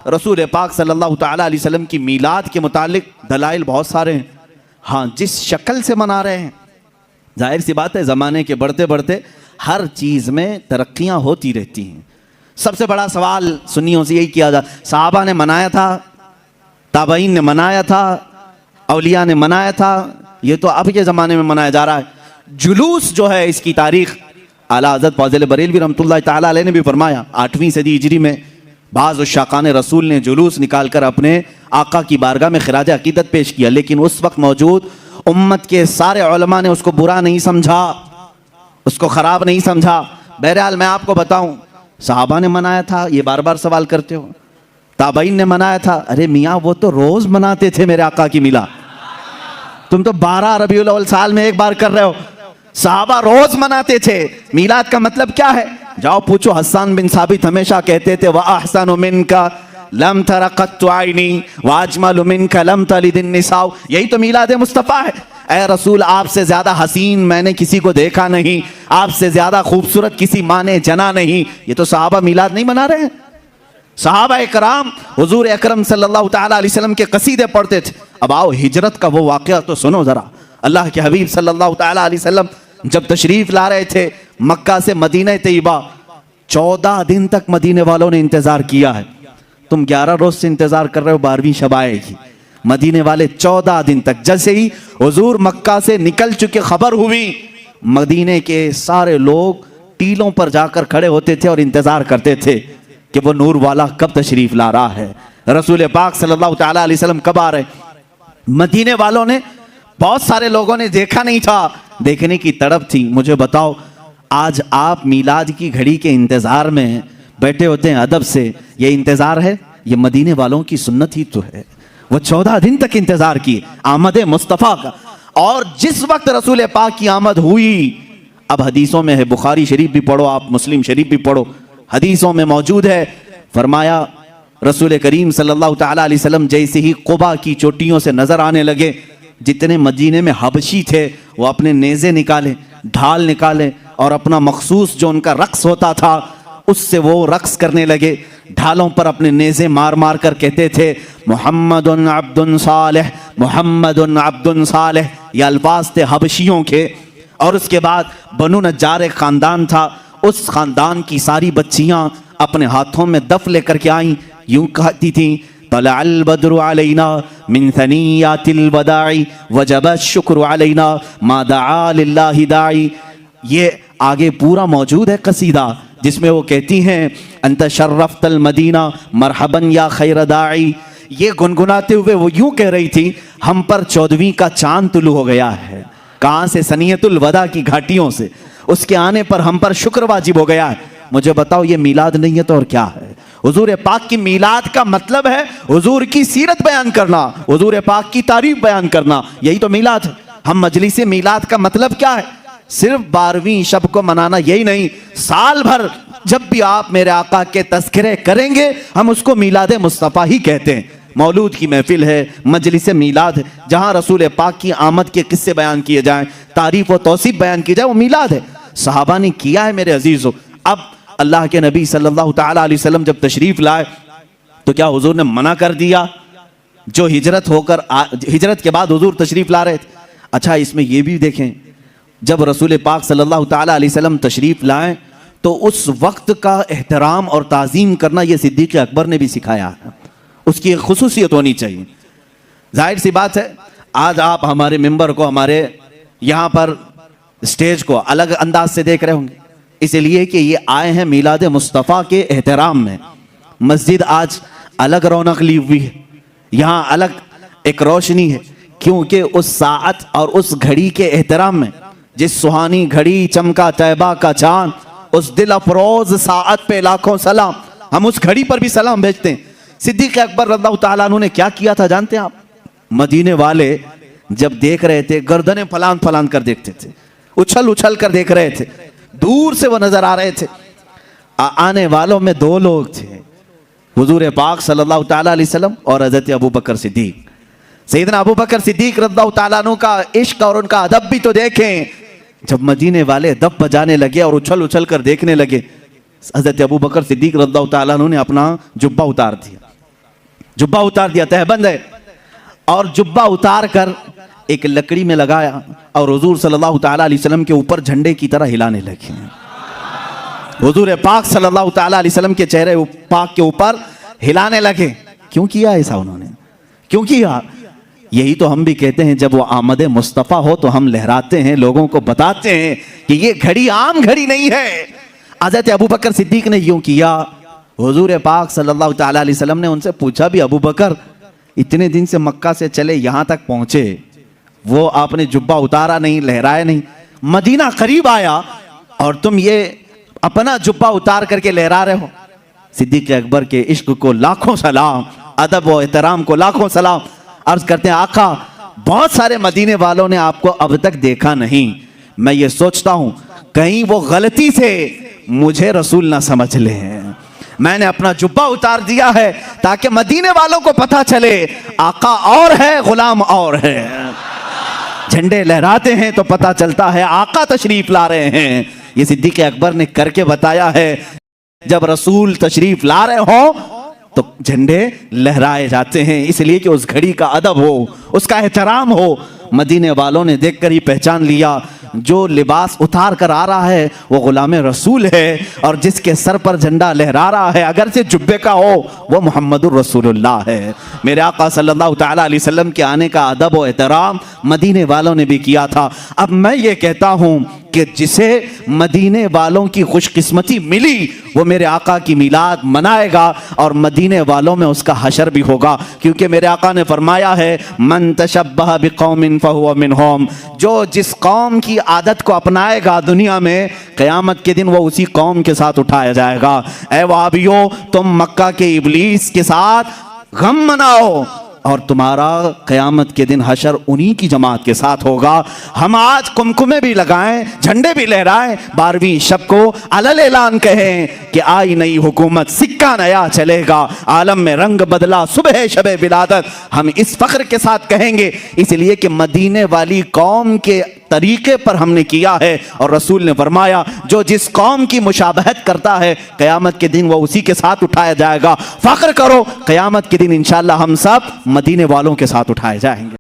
रसूल पाक सल्लल्लाहु ताला अलैहि वसल्लम की मीलाद के मुतालिक दलाइल बहुत सारे हैं। हाँ, जिस शक्ल से मना रहे हैं, जाहिर सी बात है ज़माने के बढ़ते बढ़ते हर चीज़ में तरक्कियाँ होती रहती हैं। सबसे बड़ा सवाल सुन्नियों से यही किया जा, सहाबा ने मनाया था, ताबईन ने मनाया था, औलिया ने मनाया था, ये तो अब के ज़माने में मनाया जा रहा है। जुलूस जो है इसकी तारीख़ आला हज़रत फ़ाज़िल बरेलवी रहमतुल्लाह ताला अलैह ने भी फरमाया। 8वीं सदी हिजरी में बाज़ शाकान रसूल ने जुलूस निकाल कर अपने आका की बारगाह में खिराज अकीदत पेश किया, लेकिन उस वक्त मौजूद उम्मत के सारे उलमा ने उसको बुरा नहीं समझा, उसको ख़राब नहीं समझा। बहरहाल मैं आपको बताऊं, सहाबा ने मनाया था, ये बार बार सवाल करते हो। ताबईन ने मनाया था, अरे मियाँ वो तो रोज़ मनाते थे मेरे आका की मिला, तुम तो 12 रबीउल अव्वल साल में एक बार कर रहे हो। सहाबा रोज मनाते थे। मीलाद का मतलब क्या है? जाओ पूछो, हसन बिन साबित हमेशा कहते थे व अहसनु मिनका लम तरा कत्तु आइनी व अजमलु मिनका लम तलिदिन निसाउ। यही तो मीलाद मुस्तफ़ा है। ऐ रसूल, आपसे ज्यादा हसीन मैंने किसी को देखा नहीं, आपसे ज्यादा खूबसूरत किसी माँ ने जना नहीं। ये तो सहाबा मीलाद नहीं मना रहे हैं। सहाबा इकराम हुजूर अकरम सल्लल्लाहु ताला अलैहि वसल्लम के कसीदे पढ़ते थे। अब आओ हिजरत का वो वाक़या तो सुनो जरा। अल्लाह के हबीब सल्लल्लाहु ताला अलैहि वसल्लम जब तशरीफ ला रहे थे मक्का से मदीना तैयबा, 14 दिन तक मदीने वालों ने इंतजार किया है। तुम 11 रोज से इंतजार कर रहे हो 12वीं शब आएगी। मदीने वाले 14 दिन तक, जैसे ही हुजूर मक्का से निकल चुके खबर हुई, मदीने के सारे लोग टीलों पर जाकर खड़े होते थे और इंतजार करते थे कि वो नूर वाला कब तशरीफ ला रहा है, रसूल पाक सल्लल्लाहु ताला अलैहि वसल्लम कब आ रहे। मदीने वालों ने, बहुत सारे लोगों ने देखा नहीं था, देखने की तड़प थी। मुझे बताओ, आज आप मीलाद की घड़ी के इंतजार में बैठे होते हैं अदब से, ये इंतजार है? ये मदीने वालों की सुन्नत ही तो है। वो 14 दिन तक इंतजार किए आमद मुस्तफ़ा का। और जिस वक्त रसूल पाक की आमद हुई, अब हदीसों में है, बुखारी शरीफ भी पढ़ो आप, मुस्लिम शरीफ भी पढ़ो, हदीसों में मौजूद है, फरमाया रसूल करीम सल्लल्लाहु ताला अलैहि वसल्लम जैसे ही कुबा की चोटियों से नजर आने लगे, जितने मदीने में हबशी थे वो अपने नेज़े निकाले, ढाल निकाले और अपना मखसूस जो उनका रक्स होता था उससे वो रक्स करने लगे। ढालों पर अपने नेज़े मार मार कर कहते थे मुहम्मदुन अब्दुन सालेह, मुहम्मदुन अब्दुन सालेह। ये अल्फाज थे हबशियों के। और उसके बाद बनु नज्जार एक ख़ानदान था, उस ख़ानदान की सारी बच्चियाँ अपने हाथों में दफ लेकर के आईं, यूँ कहती थी तलअल बद्रु अलैना मिन सनियातिल वदाई वजब शुक्र अलैना मा दआ लिल्लाहि दाई। ये आगे पूरा मौजूद है कसीदा, जिसमें वो कहती हैं अंत शर्रफ्तल मदीना मरहबन या खैर दाई। ये गुनगुनाते हुए वो यूँ कह रही थी, हम पर 14वीं का चांद तुलू हो गया है। कहाँ से? सनियतुल वदा की घाटियों से। उसके आने पर हम पर शुक्र वाजिब हो गया है। मुझे बताओ, ये मीलाद नहीं है तो और क्या है? हुजूर पाक की मीलाद का मतलब है हुजूर की सीरत बयान करना, हुजूर पाक की तारीफ बयान करना, यही तो मीलाद है। हम मजलिस मीलाद का मतलब क्या है? सिर्फ 12वीं शब को मनाना यही नहीं, साल भर जब भी आप मेरे आका के तज़किरे करेंगे हम उसको मीलाद मुस्तफ़ा ही कहते हैं। मौलूद की महफिल है, मजलिस मीलाद है, जहाँ रसूल पाक की आमद के किस्से बयान किए जाएं, तारीफ व तौसीफ बयान की जाए, वो मीलाद है। सहाबा ने किया है मेरे अजीज़ों। अब अल्लाह के नबी सल्लल्लाहु ताला अलैहि वसल्लम जब तशरीफ लाए तो क्या हुजूर ने मना कर दिया? जो हिजरत के बाद हुजूर तशरीफ ला रहे थे। अच्छा, इसमें यह भी देखें, जब रसूल पाक सल्लल्लाहु ताला अलैहि वसल्लम तशरीफ लाएं तो उस वक्त का एहतराम और ताज़ीम करना यह सिद्दीक़ अकबर ने भी सिखाया है। उसकी एक खुसूसियत होनी चाहिए। जाहिर सी बात है, आज आप हमारे मेंबर को, हमारे यहाँ पर स्टेज को अलग अंदाज से देख रहे होंगे, इसलिए कि ये आए हैं मीलाद मुस्तफ़ा के एहतराम में। मस्जिद आज अलग रौनक ली हुई है, यहाँ अलग एक रोशनी है, क्योंकि उस साअत और उस घड़ी के एहतराम में, जिस सुहानी घड़ी चमका तैबा का चांद, उस दिल अफरोज साअत पे लाखों सलाम। हम उस घड़ी पर भी सलाम भेजते हैं। सिद्दीक़ अकबर रज़ियल्लाहु ताला अन्हु ने क्या किया था जानते हैं आप? मदीने वाले जब देख रहे थे, गर्दनें फलान फलान कर देखते थे, उछल उछल कर देख रहे थे, दूर से वो नजर आ रहे थे। आने वालों में 2 लोग थे, हुजूर पाक सल्लल्लाहु ताला अलैहि वसल्लम और हज़रत अबू बकर सिद्दीक। सैयदना अबू बकर सिद्दीक रज़ियल्लाहु ताला अन्हु का इश्क और उनका अदब भी तो देखें। जब मदीने वाले दब बजाने लगे और उछल उछल कर देखने लगे, हज़रत अबू बकर सिद्दीक रज़ियल्लाहु ताला अन्हु ने अपना जुब्बा उतार दिया, जुब्बा उतार दिया, तहबंद है, और जुब्बा उतार कर एक लकड़ी में लगाया और हुजूर सल्लल्लाहु ताला अलैहि वसल्लम के ऊपर झंडे की तरह हिलाने लगे। हुजूर पाक सल्लल्लाहु ताला अलैहि वसल्लम के चेहरे पाक के ऊपर हिलाने लगे। क्यों किया ऐसा उन्होंने, क्यों किया? यही तो हम भी कहते हैं, जब वो आमद मुस्तफ़ा हो तो हम लहराते हैं, लोगों को बताते हैं कि ये घड़ी आम घड़ी नहीं है। हज़रत अबू बकर सिद्दीक ने यूं किया। हुजूर पाक सल्लल्लाहु ताला अलैहि वसल्लम ने उनसे पूछा भी, अबू बकर इतने दिन से मक्का से चले यहाँ तक पहुंचे, वो आपने जुब्बा उतारा नहीं, लहराया नहीं, मदीना करीब आया और तुम ये अपना जुब्बा उतार करके लहरा रहे हो। सिद्दीक अकबर के इश्क को लाखों सलाम, अदब व एहतराम को लाखों सलाम। अर्ज करते हैं, आका बहुत सारे मदीने वालों ने आपको अब तक देखा नहीं, मैं ये सोचता हूं कहीं वो गलती से मुझे रसूल ना समझ ले, मैंने अपना जुब्बा उतार दिया है ताकि मदीने वालों को पता चले आका और है, गुलाम और है। झंडे लहराते हैं तो पता चलता है आका तशरीफ ला रहे हैं। ये सिद्दीक अकबर ने करके बताया है, जब रसूल तशरीफ ला रहे हो तो झंडे लहराए जाते हैं, इसलिए कि उस घड़ी का अदब हो, उसका एहतराम हो। मदीने वालों ने देखकर ही पहचान लिया, जो लिबास उतार कर आ रहा है वो गुलाम रसूल है, और जिसके सर पर झंडा लहरा रहा है अगर से जुब्बे का हो वो मोहम्मदुर रसूलुल्लाह है। मेरे आका सल्लल्लाहु ताला अलैहि वसल्लम के आने का अदब और एहतराम मदीने वालों ने भी किया था। अब मैं ये कहता हूँ कि जिसे मदीने वालों की खुशकिस्मती मिली वो मेरे आका की मिलाद मनाएगा और मदीने वालों में उसका हशर भी होगा, क्योंकि मेरे आका ने फरमाया है, मन तशब्बह बिकौमिन फहुवा मिनहुम, जो जिस कौम की आदत को अपनाएगा दुनिया में, क़यामत के दिन वो उसी कौम के साथ उठाया जाएगा। ऐ वहाबियो, तुम मक्का के इब्लीस के साथ गम मनाओ और तुम्हारा क़यामत के दिन हशर उन्हीं की जमात के साथ होगा। हम आज कुमकुमे भी लगाएं, झंडे भी लहराएं, 12वीं शब को अलल ऐलान कहें कि आई नई हुकूमत, सिक्का नया चलेगा, आलम में रंग बदला, सुबह शबे विलादत। हम इस फख्र के साथ कहेंगे, इसलिए कि मदीने वाली कौम के तरीके पर हमने किया है, और रसूल ने फरमाया जो जिस कौम की मुशाबहत करता है क़यामत के दिन वो उसी के साथ उठाया जाएगा। फख्र करो, क़यामत के दिन इंशाअल्लाह हम सब मदीने वालों के साथ उठाए जाएंगे।